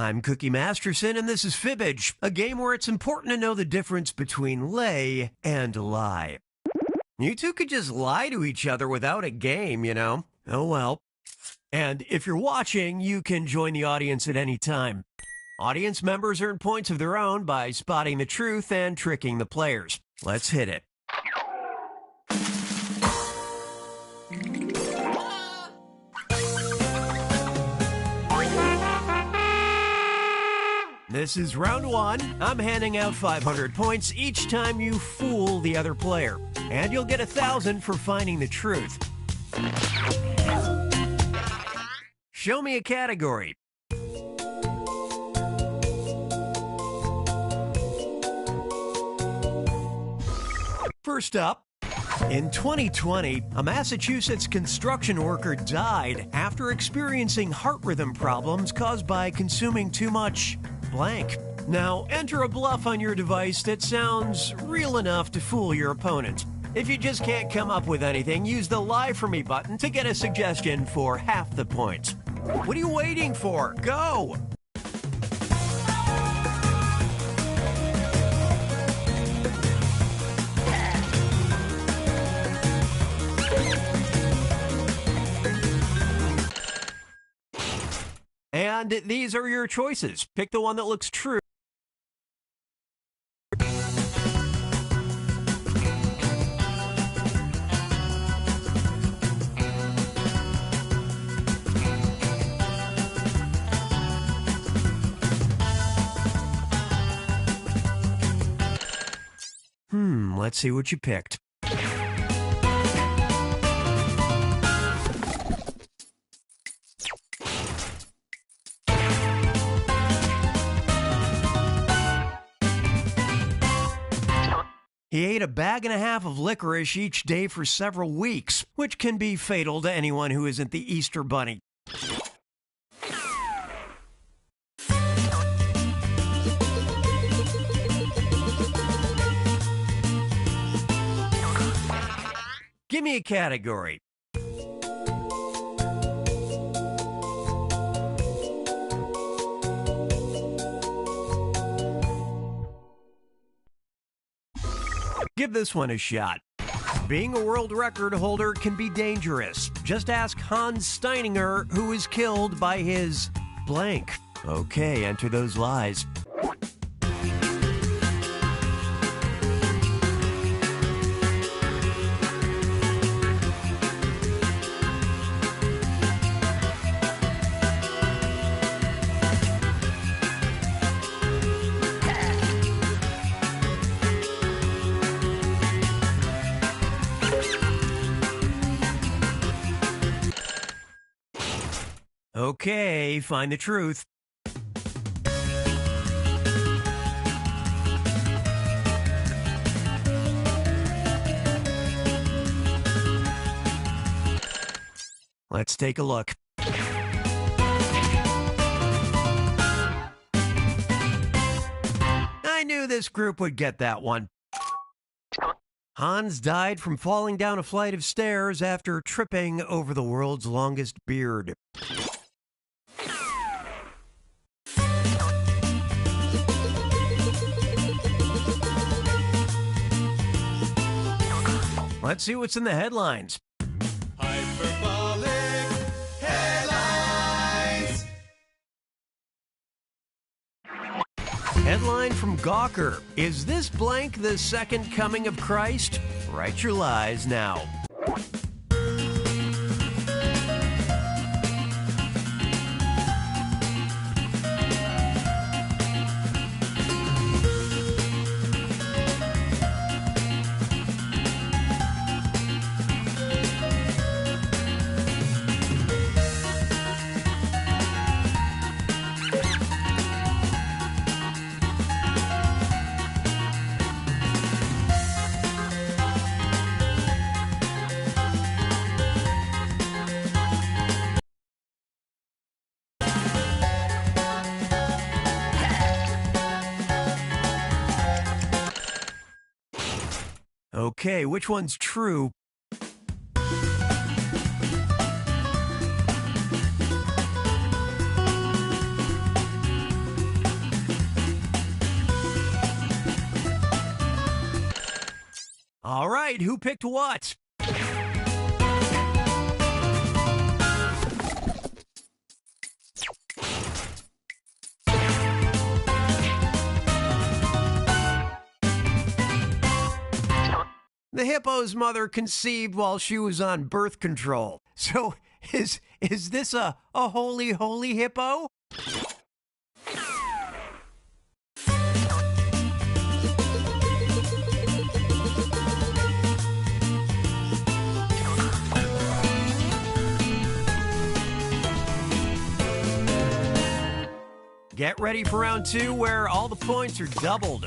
I'm Cookie Masterson, and this is Fibbage, a game where it's important to know the difference between lay and lie. You two could just lie to each other without a game, you know? Oh well. And if you're watching, you can join the audience at any time. Audience members earn points of their own by spotting the truth and tricking the players. Let's hit it. This is round one. I'm handing out 500 points each time you fool the other player. And you'll get 1,000 for finding the truth. Show me a category. First up, in 2020, a Massachusetts construction worker died after experiencing heart rhythm problems caused by consuming too much blank. Now, enter a bluff on your device that sounds real enough to fool your opponent. If you just can't come up with anything, use the Lie For Me button to get a suggestion for half the points. What are you waiting for? Go! And these are your choices. Pick the one that looks true. Let's see what you picked. He ate a bag and a half of licorice each day for several weeks, which can be fatal to anyone who isn't the Easter Bunny. Give me a category. Give this one a shot. Being a world record holder can be dangerous. Just ask Hans Steininger, who was killed by his blank. Okay, enter those lies. Okay, find the truth. Let's take a look. I knew this group would get that one. Hans died from falling down a flight of stairs after tripping over the world's longest beard. Let's see what's in the headlines. Hyperbolic headlines. Headline from Gawker. Is this blank the second coming of Christ? Write your lies now. Okay, which one's true? All right, who picked what? The hippo's mother conceived while she was on birth control. So is this a holy hippo? Get ready for round 2 where all the points are doubled.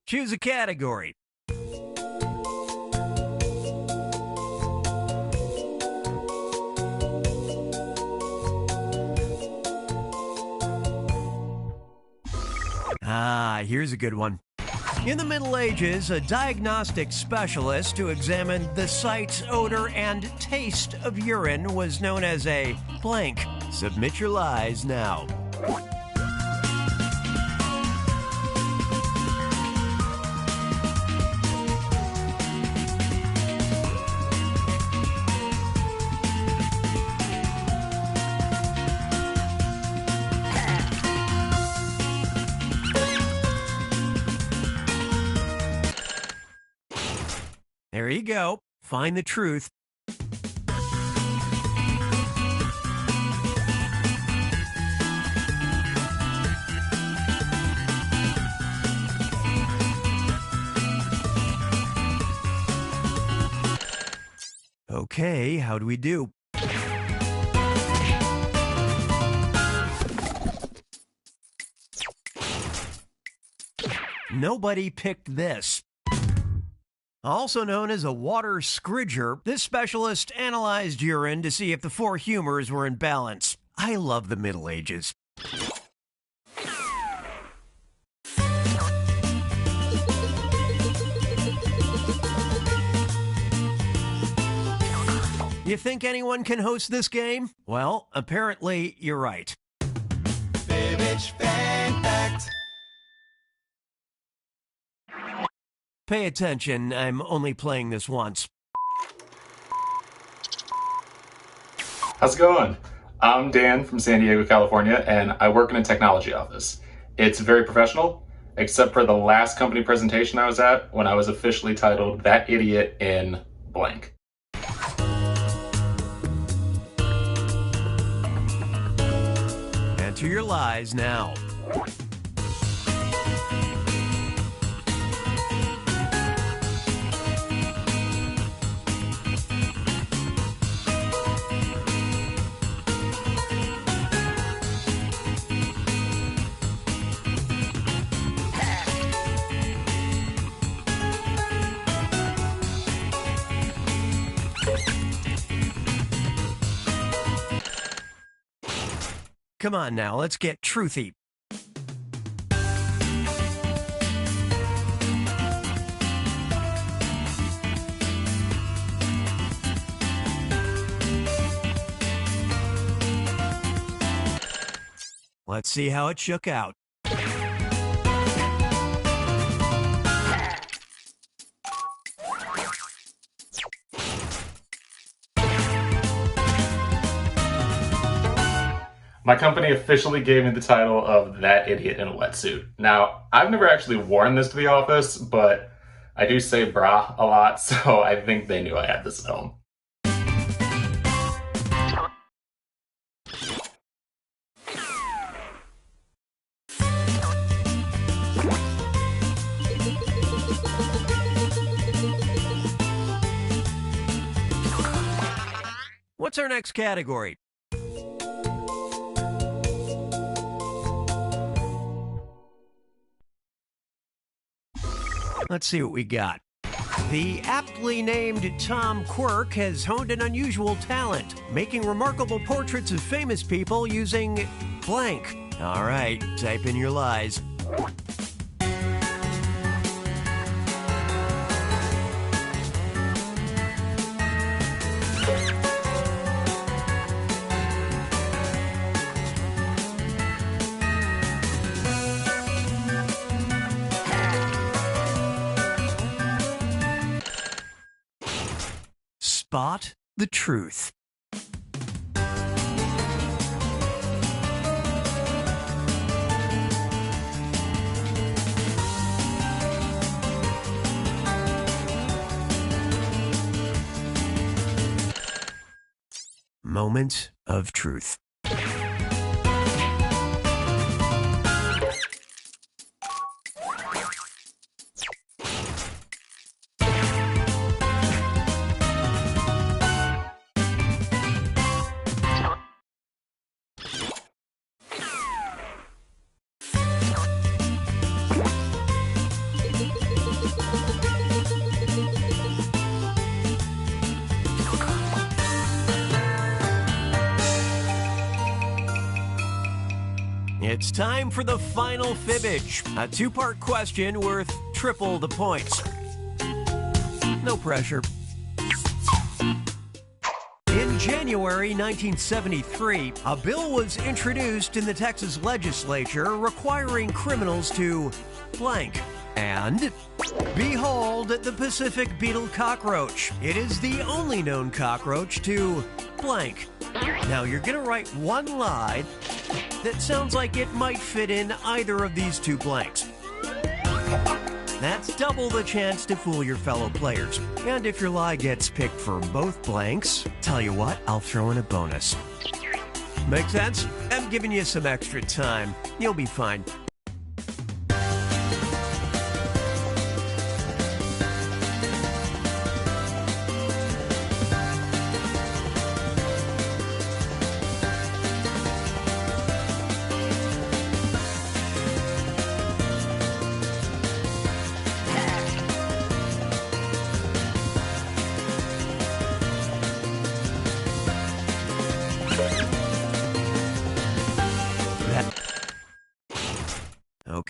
Choose a category. Here's a good one. In the Middle Ages, a diagnostic specialist who examined the sight, odor, and taste of urine was known as a blank. Submit your lies now. There you go. Find the truth. Okay, how do we do? Nobody picked this. Also known as a water scridger, this specialist analyzed urine to see if the 4 humors were in balance. I love the Middle Ages. You think anyone can host this game? Well, apparently you're right. Fibbage Fan Fact. Pay attention, I'm only playing this once. How's it going? I'm Dan from San Diego, California, and I work in a technology office. It's very professional, except for the last company presentation I was at when I was officially titled That Idiot in blank. Answer your lies now. Come on now, let's get truthy. Let's see how it shook out. My company officially gave me the title of That Idiot in a Wetsuit. Now, I've never actually worn this to the office, but I do say brah a lot, so I think they knew I had this at home. What's our next category? Let's see what we got. The aptly named Tom Quirk has honed an unusual talent, making remarkable portraits of famous people using blank. All right, type in your lies. Spot the truth. Moment of truth. It's time for the final fibbage, a two-part question worth triple the points. No pressure. In January 1973, a bill was introduced in the Texas legislature requiring criminals to blank. And behold the Pacific beetle cockroach. It is the only known cockroach to blank. Now you're going to write one lie that sounds like it might fit in either of these two blanks. That's double the chance to fool your fellow players. And if your lie gets picked for both blanks, tell you what, I'll throw in a bonus. Make sense? I'm giving you some extra time. You'll be fine.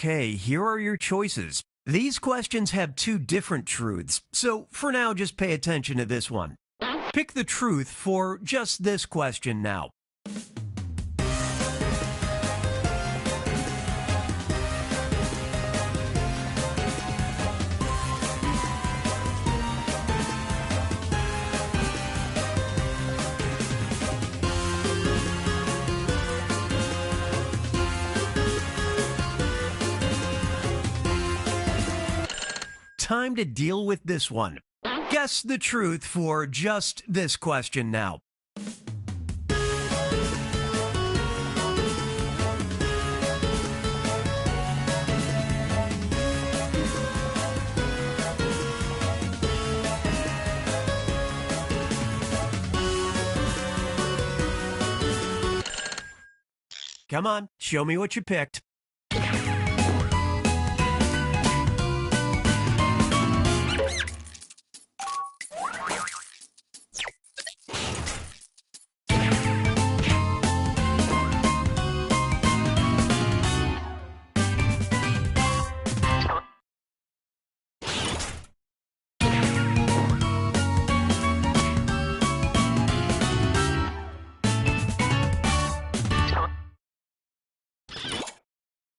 Okay, here are your choices. These questions have two different truths, so for now just pay attention to this one. Pick the truth for just this question now. Time to deal with this one. Guess the truth for just this question now. Come on, show me what you picked.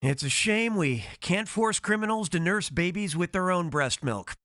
It's a shame we can't force criminals to nurse babies with their own breast milk.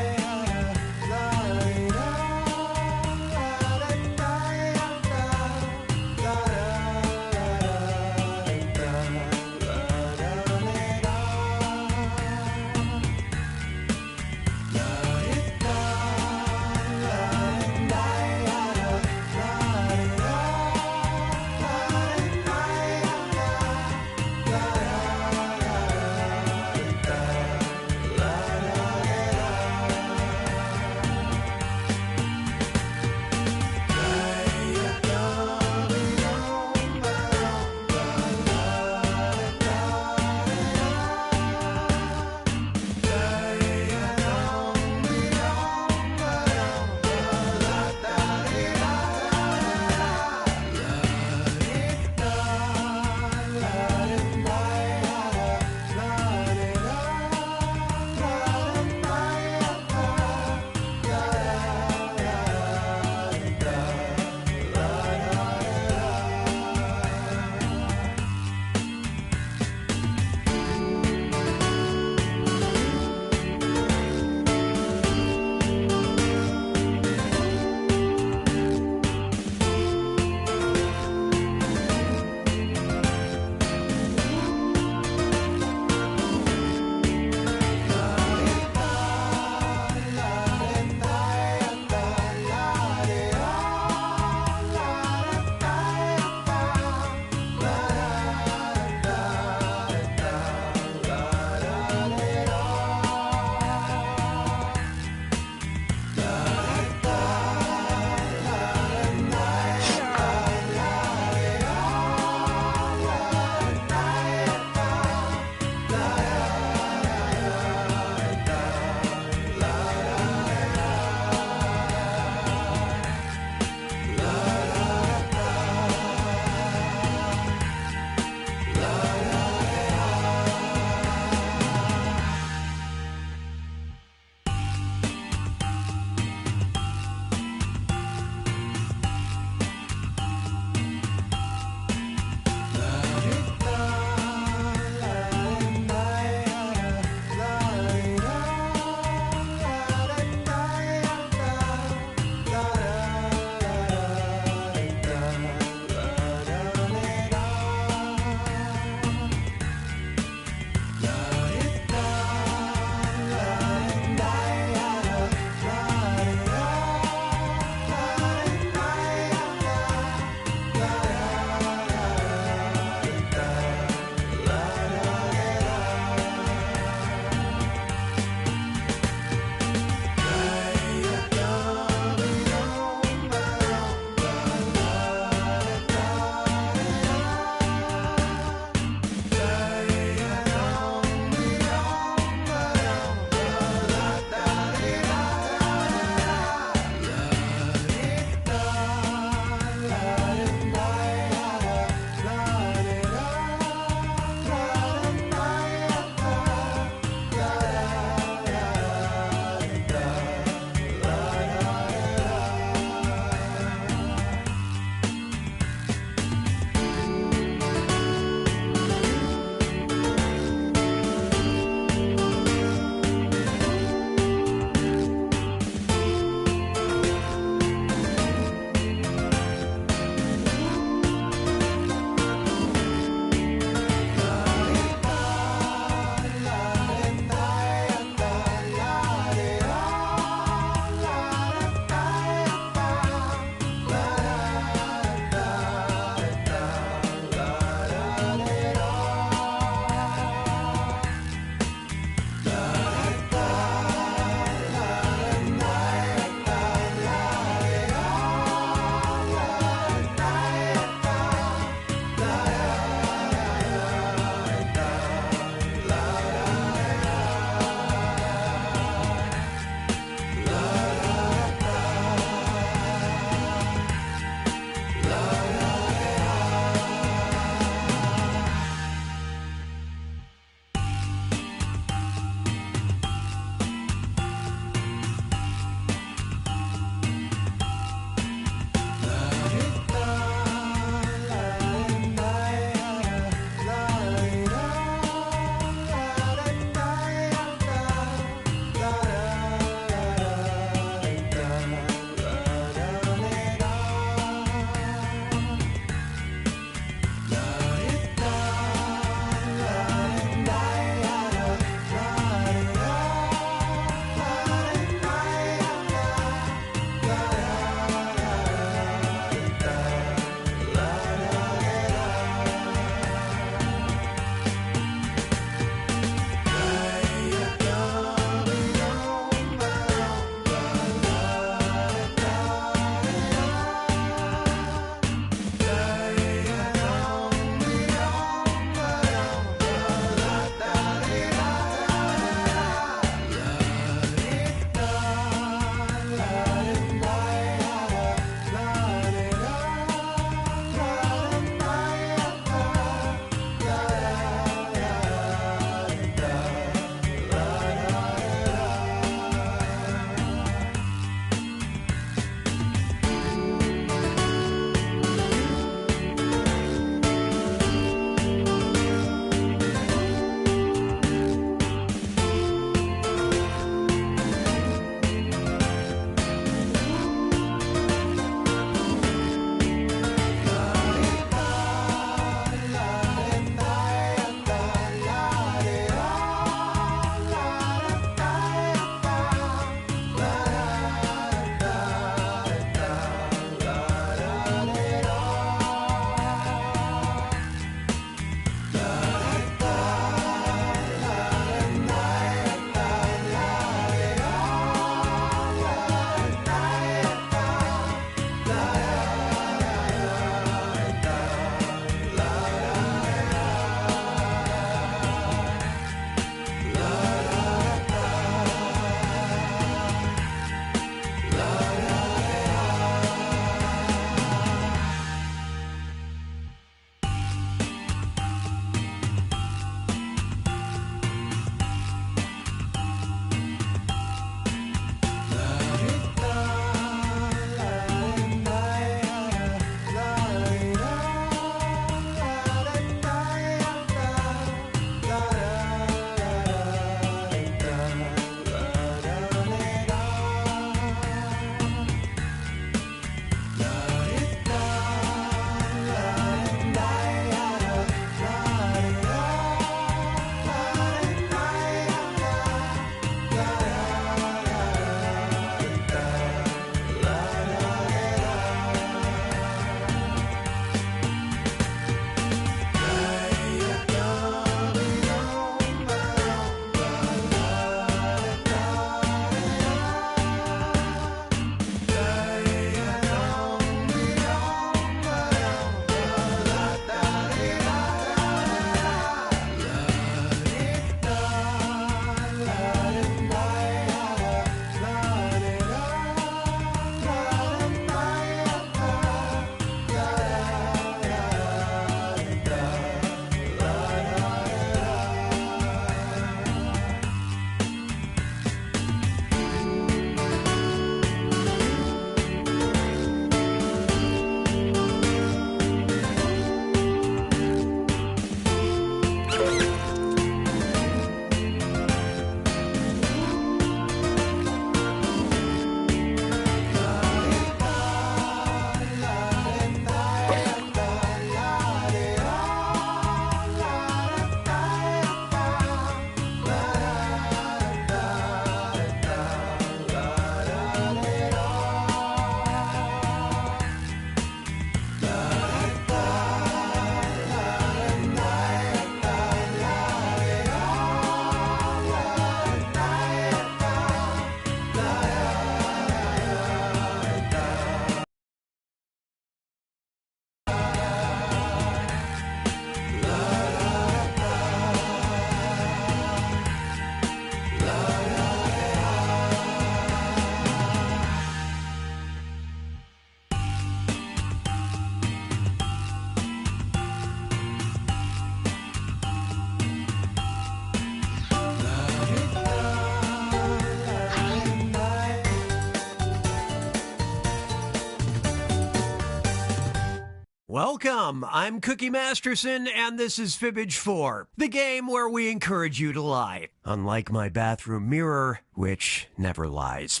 Welcome, I'm Cookie Masterson, and this is Fibbage 4, the game where we encourage you to lie, unlike my bathroom mirror, which never lies.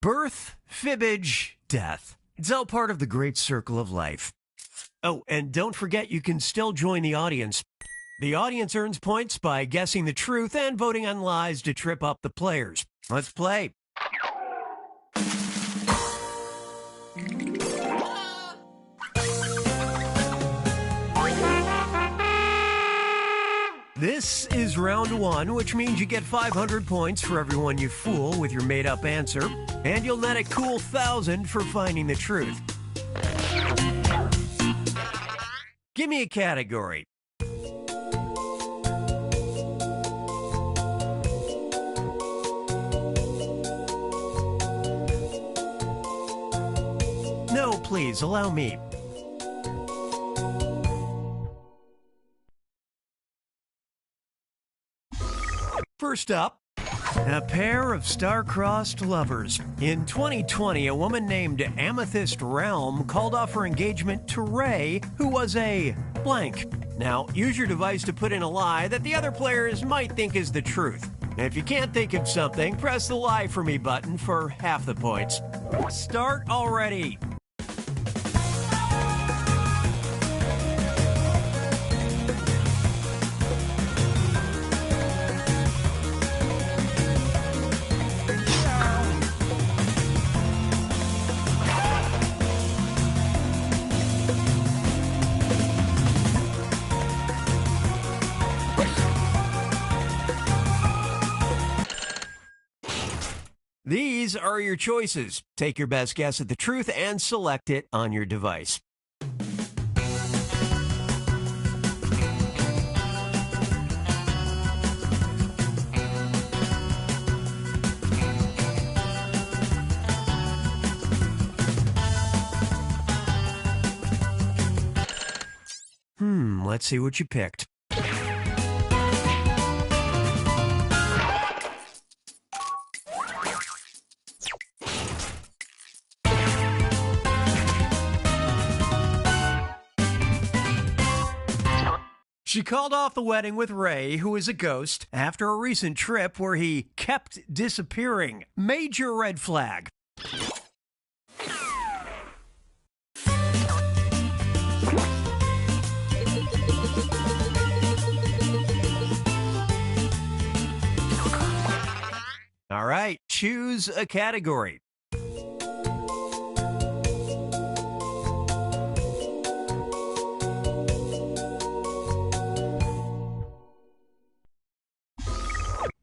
Birth, fibbage, death. It's all part of the great circle of life. Oh, and don't forget you can still join the audience. The audience earns points by guessing the truth and voting on lies to trip up the players. Let's play. This is round 1, which means you get 500 points for everyone you fool with your made-up answer, and you'll net a cool 1,000 for finding the truth. Give me a category. No, please, allow me. First up, a pair of star-crossed lovers. In 2020, a woman named Amethyst Realm called off her engagement to Ray, who was a blank. Now, use your device to put in a lie that the other players might think is the truth. If you can't think of something, press the Lie For Me button for half the points. Start already! These are your choices. Take your best guess at the truth and select it on your device. Let's see what you picked. She called off the wedding with Ray, who is a ghost, after a recent trip where he kept disappearing. Major red flag. All right, choose a category.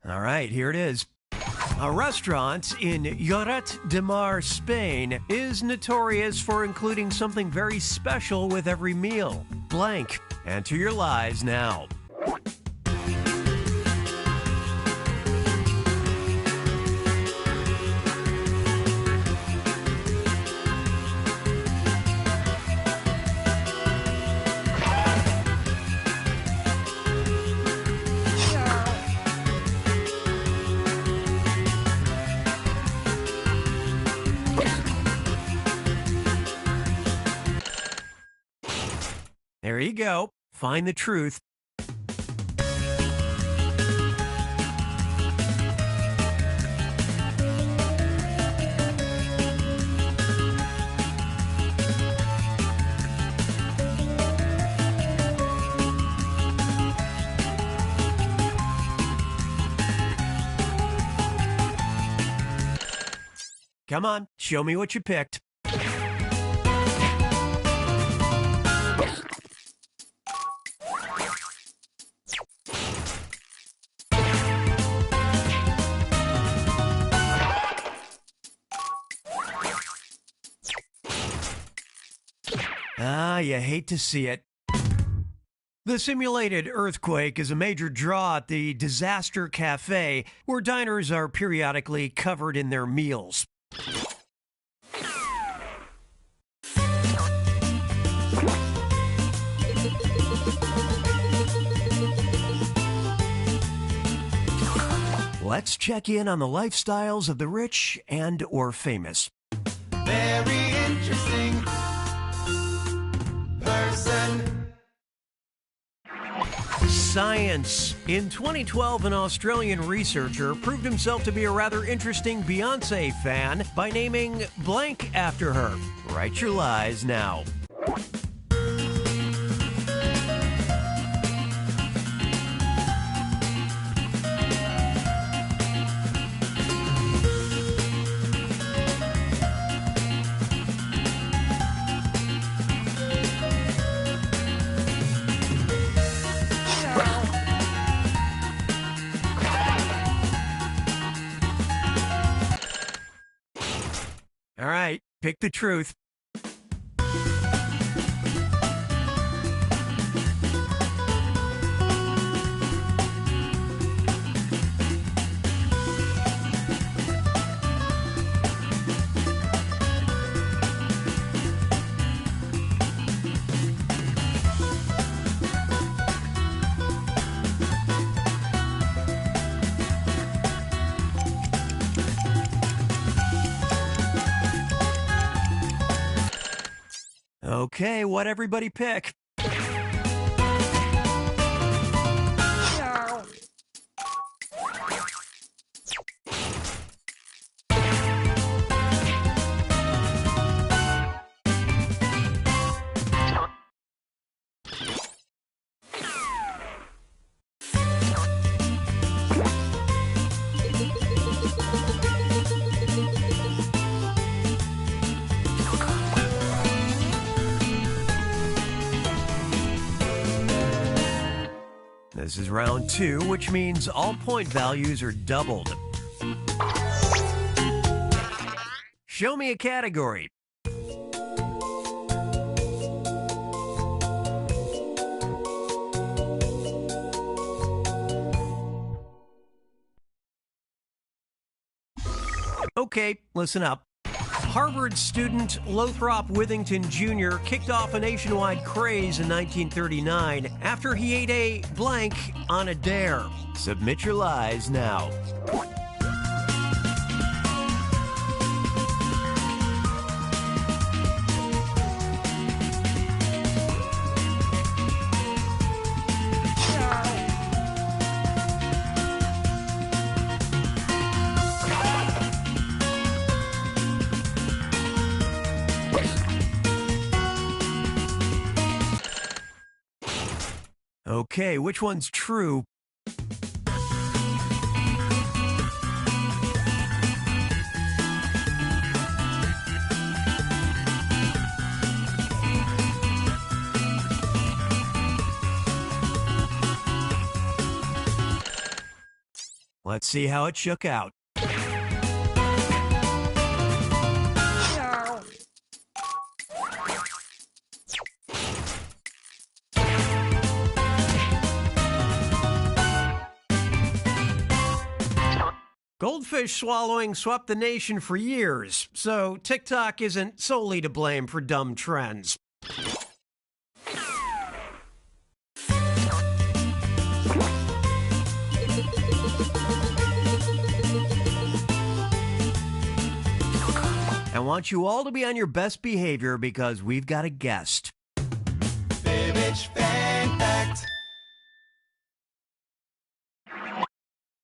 All right, here it is. A restaurant in Lloret de Mar, Spain, is notorious for including something very special with every meal. Blank. Enter your lies now. There you go. Find the truth. Come on, show me what you picked. Ah, you hate to see it. The simulated earthquake is a major draw at the Disaster Cafe, where diners are periodically covered in their meals. Let's check in on the lifestyles of the rich and or famous. Very interesting. science. In 2012, an Australian researcher proved himself to be a rather interesting Beyoncé fan by naming blank after her. Write your lies now. All right, pick the truth. Okay, what everybody pick? This is round 2, which means all point values are doubled. Show me a category. Okay, listen up. Harvard student Lothrop Withington Jr. kicked off a nationwide craze in 1939 after he ate a blank on a dare. Submit your lies now. Okay, which one's true? Let's see how it shook out. Goldfish swallowing swept the nation for years, so TikTok isn't solely to blame for dumb trends. I want you all to be on your best behavior because we've got a guest. Fibbage Fan Fact.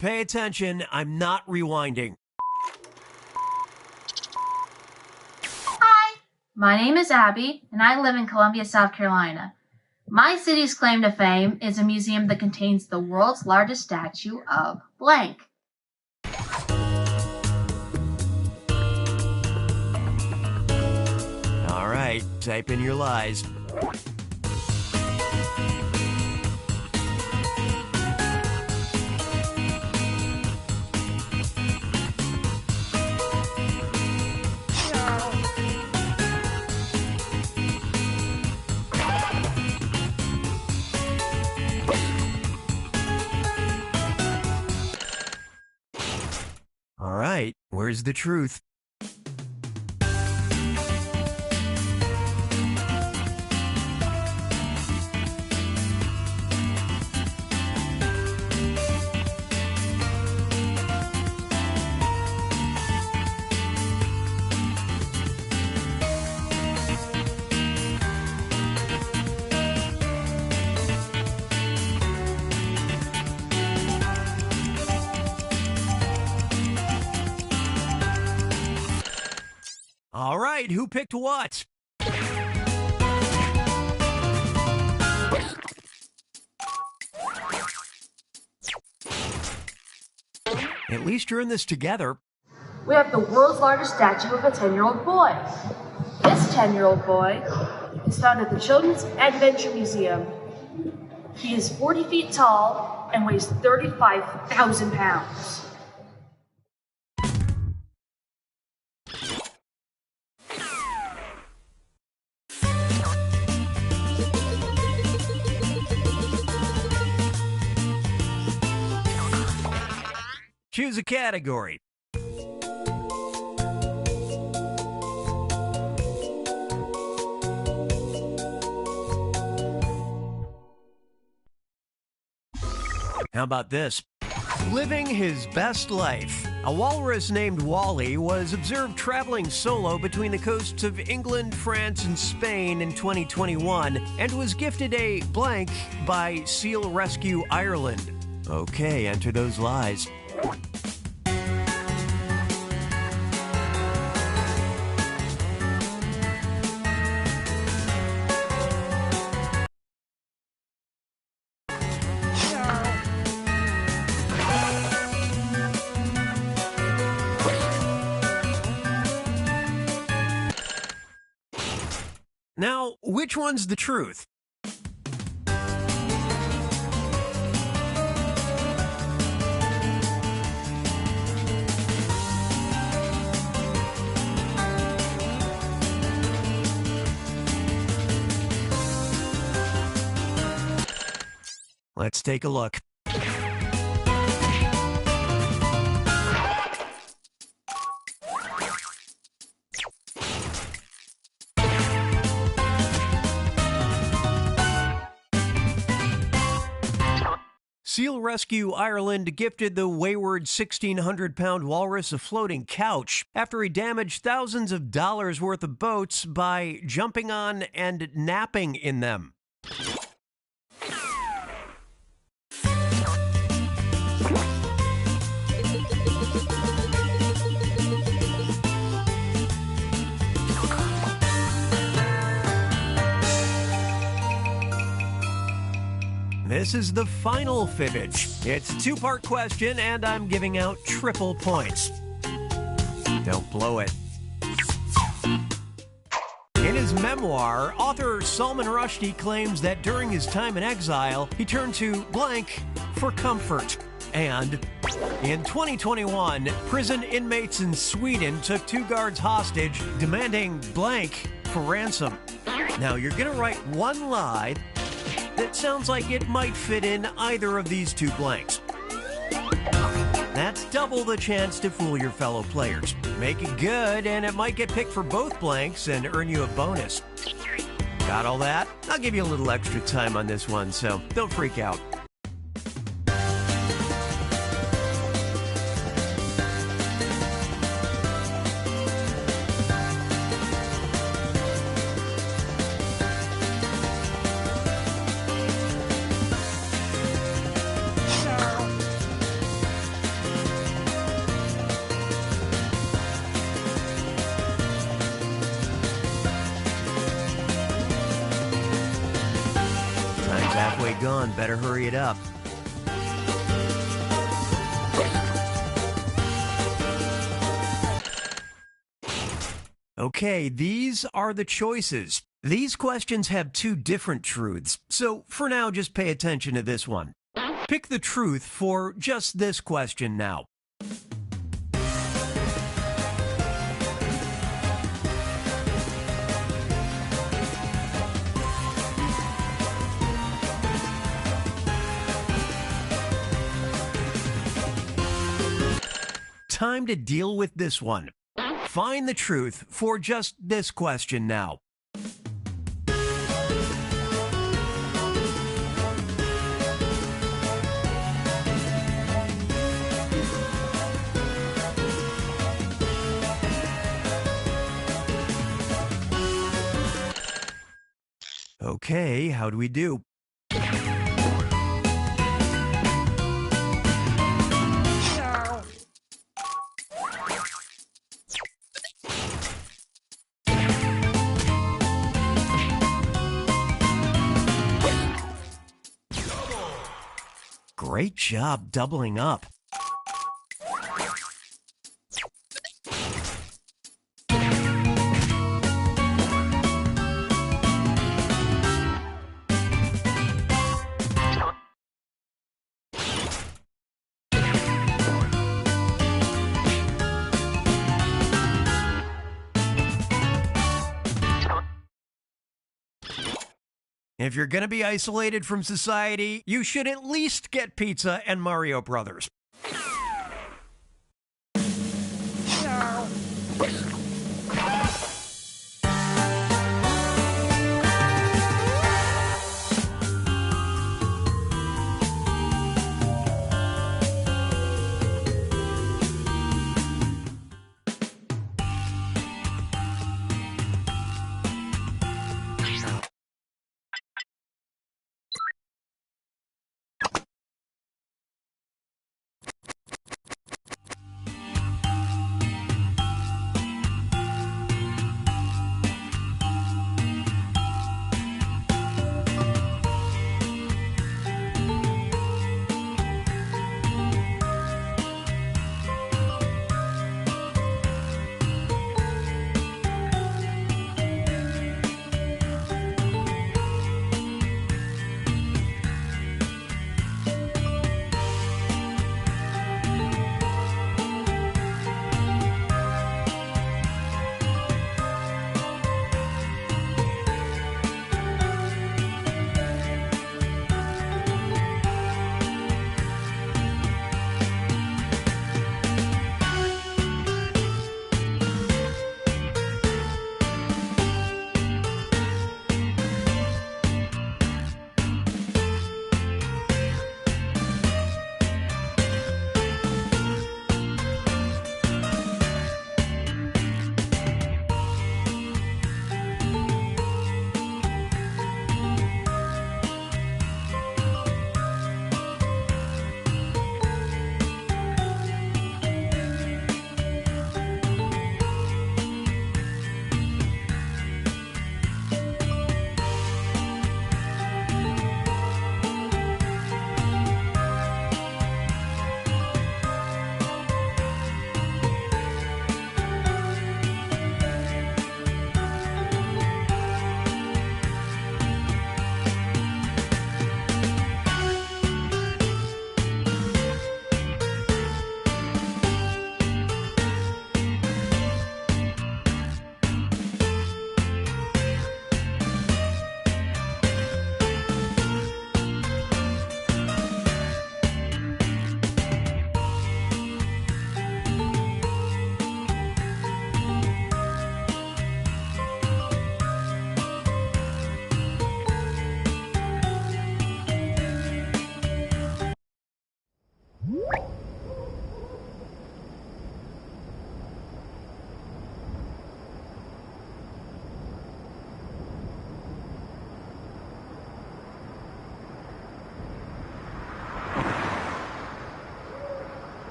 Pay attention, I'm not rewinding. Hi, my name is Abby, and I live in Columbia, South Carolina. My city's claim to fame is a museum that contains the world's largest statue of blank. All right, type in your lies. All right, where's the truth? right. Who picked what? At least you're in this together. We have the world's largest statue of a 10-year-old boy. This 10-year-old boy is found at the Children's Adventure Museum. He is 40 feet tall and weighs 35,000 pounds. Choose a category. How about this? Living his best life. A walrus named Wally was observed traveling solo between the coasts of England, France, and Spain in 2021 and was gifted a blank by Seal Rescue Ireland. Okay, enter those lies. Now, which one's the truth? Let's take a look. Seal Rescue Ireland gifted the wayward 1,600-pound walrus a floating couch after he damaged thousands of dollars worth of boats by jumping on and napping in them. This is the final fibbage. It's a two-part question, and I'm giving out triple points. Don't blow it. In his memoir, author Salman Rushdie claims that during his time in exile, he turned to blank for comfort. And in 2021, prison inmates in Sweden took 2 guards hostage, demanding blank for ransom. Now, you're going to write one lie that sounds like it might fit in either of these 2 blanks. That's double the chance to fool your fellow players. Make it good, and it might get picked for both blanks and earn you a bonus. Got all that? I'll give you a little extra time on this one, so don't freak out. Halfway gone, better hurry it up. Okay, these are the choices. These questions have 2 different truths, so for now just pay attention to this one. Pick the truth for just this question now. Time to deal with this one. Find the truth for just this question now. Okay, how do we do? Great job doubling up. If you're going to be isolated from society, you should at least get pizza and Mario Brothers.